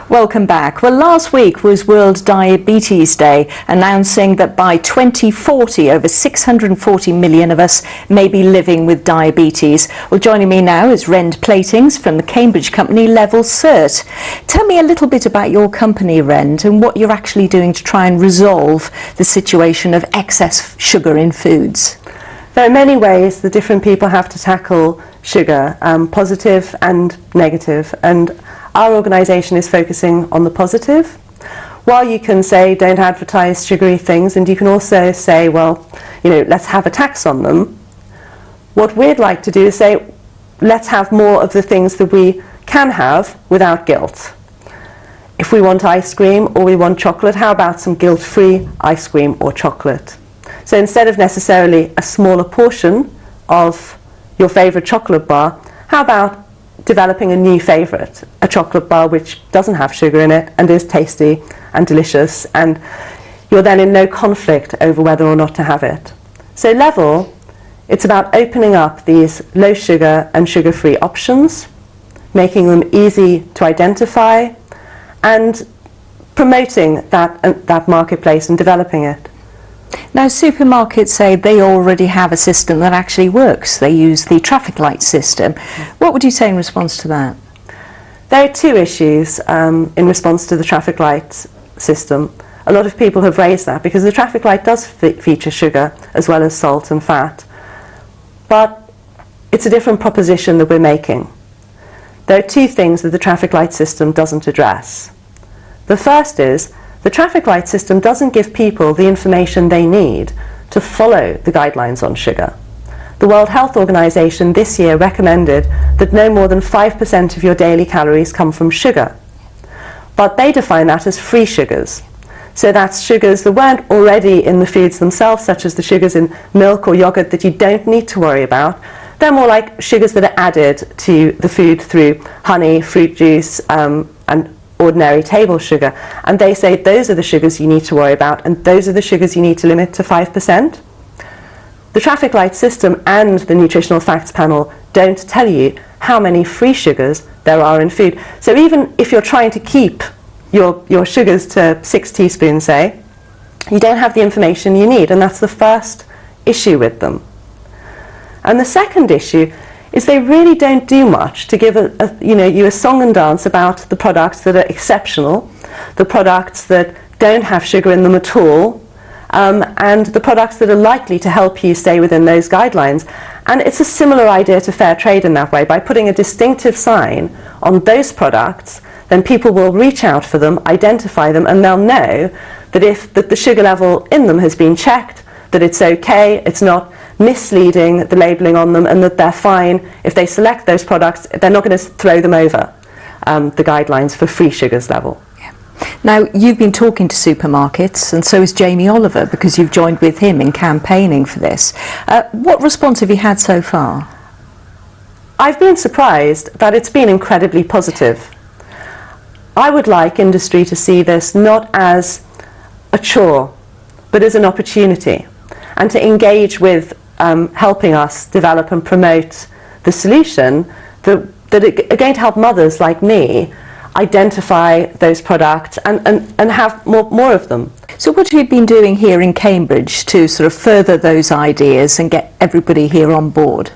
Welcome back. Well, last week was World Diabetes Day, announcing that by 2040, over 640 million of us may be living with diabetes. Well, joining me now is Rend Platings from the Cambridge company Level Cert. Tell me a little bit about your company, Rend, and what you're actually doing to try and resolve the situation of excess sugar in foods. There are many ways that different people have to tackle sugar, positive and negative, and our organisation is focusing on the positive. While you can say don't advertise sugary things, and you can also say, well, let's have a tax on them, what we'd like to do is say let's have more of the things that we can have without guilt. If we want ice cream or we want chocolate, how about some guilt-free ice cream or chocolate? So instead of necessarily a smaller portion of your favourite chocolate bar, how about developing a new favourite, a chocolate bar which doesn't have sugar in it and is tasty and delicious, and you're then in no conflict over whether or not to have it. So Level, it's about opening up these low sugar and sugar-free options, making them easy to identify, and promoting that marketplace and developing it. Now, supermarkets say they already have a system that actually works. They use the traffic light system. What would you say in response to that? There are two issues in response to the traffic light system. A lot of people have raised that because the traffic light does feature sugar as well as salt and fat. But it's a different proposition that we're making. There are two things that the traffic light system doesn't address. The first is the traffic light system doesn't give people the information they need to follow the guidelines on sugar. The World Health Organization this year recommended that no more than 5% of your daily calories come from sugar. But they define that as free sugars. So that's sugars that weren't already in the foods themselves, such as the sugars in milk or yogurt that you don't need to worry about. They're more like sugars that are added to the food through honey, fruit juice, and ordinary table sugar, and they say those are the sugars you need to worry about, and those are the sugars you need to limit to 5%. The traffic light system and the nutritional facts panel don't tell you how many free sugars there are in food. So even if you're trying to keep your sugars to 6 teaspoons, say, you don't have the information you need, and that's the first issue with them. And the second issue is they really don't do much to give you a song and dance about the products that are exceptional, the products that don't have sugar in them at all, and the products that are likely to help you stay within those guidelines. And it's a similar idea to fair trade in that way. By putting a distinctive sign on those products, then people will reach out for them, identify them, and they'll know that the sugar level in them has been checked, that it's okay, it's not misleading, the labelling on them, and that they're fine. If they select those products, they're not going to throw them over the guidelines for free sugars level. Yeah. Now, you've been talking to supermarkets, and so is Jamie Oliver, because you've joined with him in campaigning for this. What response have you had so far? I've been surprised that it's been incredibly positive. I would like industry to see this not as a chore, but as an opportunity, and to engage with helping us develop and promote the solution that are going to help mothers like me identify those products and have more of them. So what have you been doing here in Cambridge to sort of further those ideas and get everybody here on board?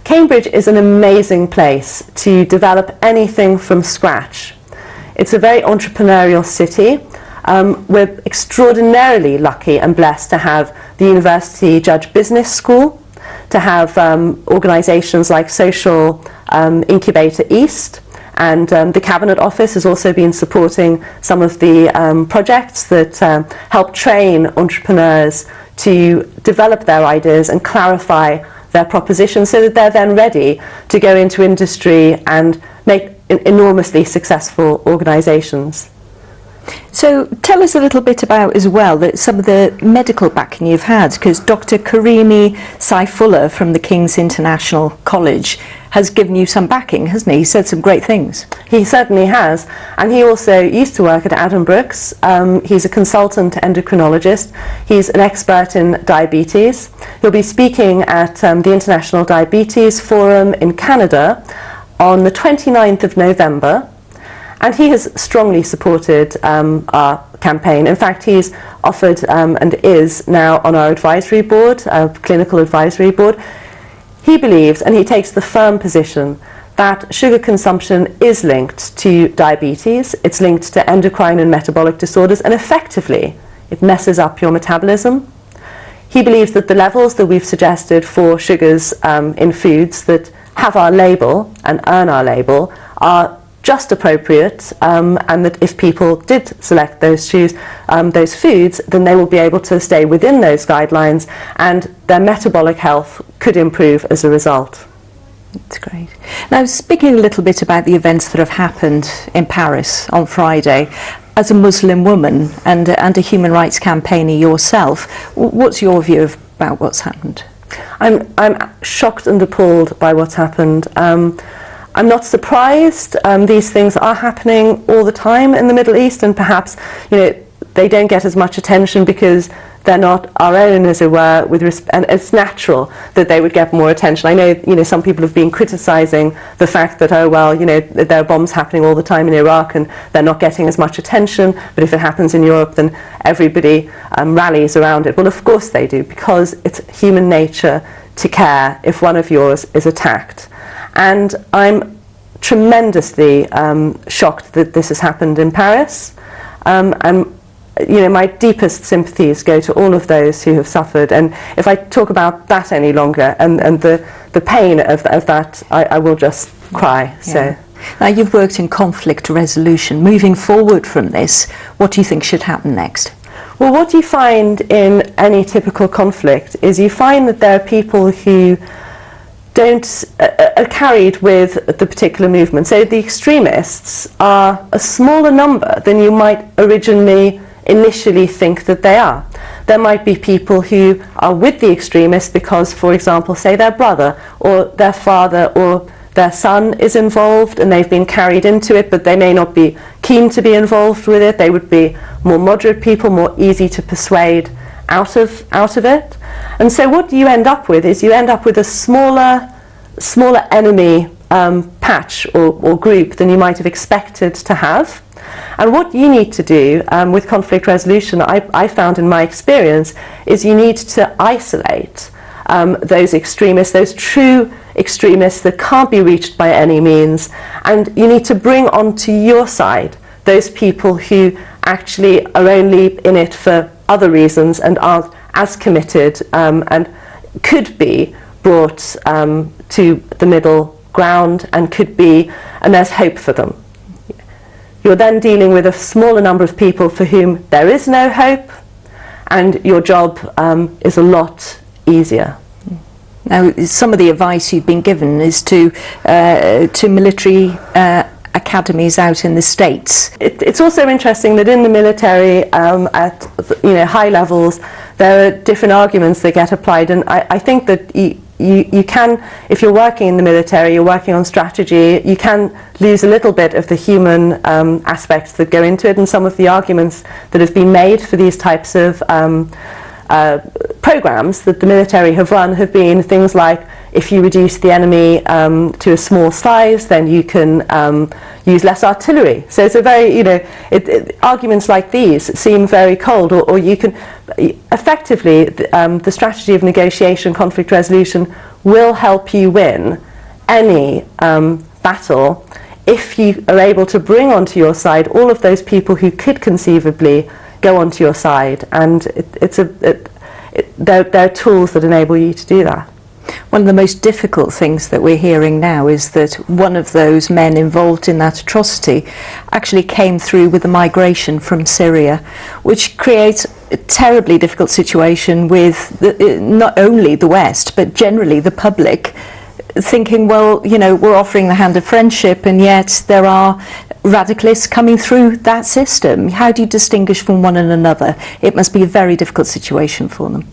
Cambridge is an amazing place to develop anything from scratch. It's a very entrepreneurial city. We're extraordinarily lucky and blessed to have the University Judge Business School, to have organisations like Social Incubator East, and the Cabinet Office has also been supporting some of the projects that help train entrepreneurs to develop their ideas and clarify their propositions so that they're then ready to go into industry and make enormously successful organisations. So tell us a little bit about as well that some of the medical backing you've had, because Dr. Karimi Saifullah from the King's International College has given you some backing, hasn't he? He said some great things. He certainly has, and he also used to work at Adam Brooks. He's a consultant endocrinologist. He's an expert in diabetes. He'll be speaking at the International Diabetes Forum in Canada on the 29th of November. And he has strongly supported our campaign. In fact, he's offered and is now on our advisory board, our clinical advisory board. He believes, and he takes the firm position, that sugar consumption is linked to diabetes, it's linked to endocrine and metabolic disorders, and effectively it messes up your metabolism. He believes that the levels that we've suggested for sugars in foods that have our label and earn our label are just appropriate, and that if people did select those foods, then they will be able to stay within those guidelines and their metabolic health could improve as a result. That's great. Now, speaking a little bit about the events that have happened in Paris on Friday, as a Muslim woman and a human rights campaigner yourself, what's your view about what's happened? I'm shocked and appalled by what's happened. I'm not surprised. These things are happening all the time in the Middle East, and perhaps, you know, they don't get as much attention because they're not our own, as it were, and it's natural that they would get more attention. I know, you know, some people have been criticising the fact that, oh well, you know, there are bombs happening all the time in Iraq and they're not getting as much attention, but if it happens in Europe then everybody rallies around it. Well, of course they do, because it's human nature to care if one of yours is attacked. And I'm tremendously shocked that this has happened in Paris. You know, my deepest sympathies go to all of those who have suffered, and if I talk about that any longer and the pain of that, I will just cry. Yeah. So now, you've worked in conflict resolution. Moving forward from this, what do you think should happen next? Well, what you find in any typical conflict is you find that there are people who are carried with the particular movement. So the extremists are a smaller number than you might originally initially think that they are. There might be people who are with the extremists because, for example, say their brother or their father or their son is involved and they've been carried into it, but they may not be keen to be involved with it. They would be more moderate people, more easy to persuade out of it. And so what you end up with is you end up with a smaller enemy patch or group than you might have expected to have. And what you need to do with conflict resolution, I found in my experience, is you need to isolate those extremists, those true extremists that can't be reached by any means, and you need to bring onto your side those people who actually are only in it for other reasons and aren't as committed and could be brought to the middle ground and there's hope for them. You're then dealing with a smaller number of people for whom there is no hope, and your job is a lot easier. Now, some of the advice you've been given is to military academies out in the States. It's also interesting that in the military, at high levels, there are different arguments that get applied, and I think that you can, if you're working in the military, you're working on strategy, you can lose a little bit of the human aspects that go into it, and some of the arguments that have been made for these types of programs that the military have run have been things like, if you reduce the enemy to a small size, then you can use less artillery. So it's a very, arguments like these seem very cold, or you can, effectively, the strategy of negotiation, conflict resolution will help you win any battle if you are able to bring onto your side all of those people who could conceivably go onto your side, and there are tools that enable you to do that. One of the most difficult things that we're hearing now is that one of those men involved in that atrocity actually came through with the migration from Syria, which creates a terribly difficult situation with not only the West, but generally the public, thinking, well, we're offering the hand of friendship, and yet there are radicalists coming through that system. How do you distinguish from one and another? It must be a very difficult situation for them.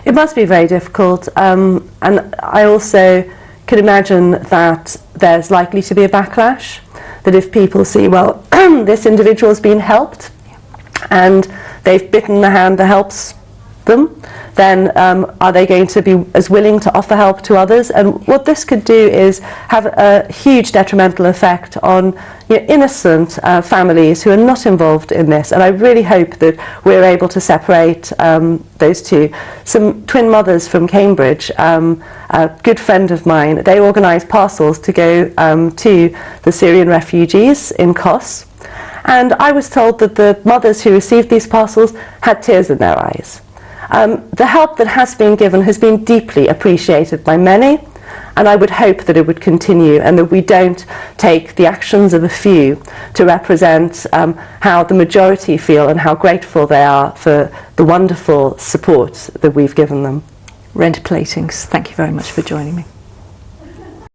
It must be very difficult, and I also can imagine that there's likely to be a backlash, that if people see, well, this individual's been helped and they've bitten the hand that helps them, then are they going to be as willing to offer help to others? And what this could do is have a huge detrimental effect on innocent families who are not involved in this. And I really hope that we're able to separate those two. Some twin mothers from Cambridge, a good friend of mine, they organised parcels to go to the Syrian refugees in Kos. And I was told that the mothers who received these parcels had tears in their eyes. The help that has been given has been deeply appreciated by many, and I would hope that it would continue and that we don't take the actions of a few to represent how the majority feel and how grateful they are for the wonderful support that we've given them. Rend Platings, thank you very much for joining me.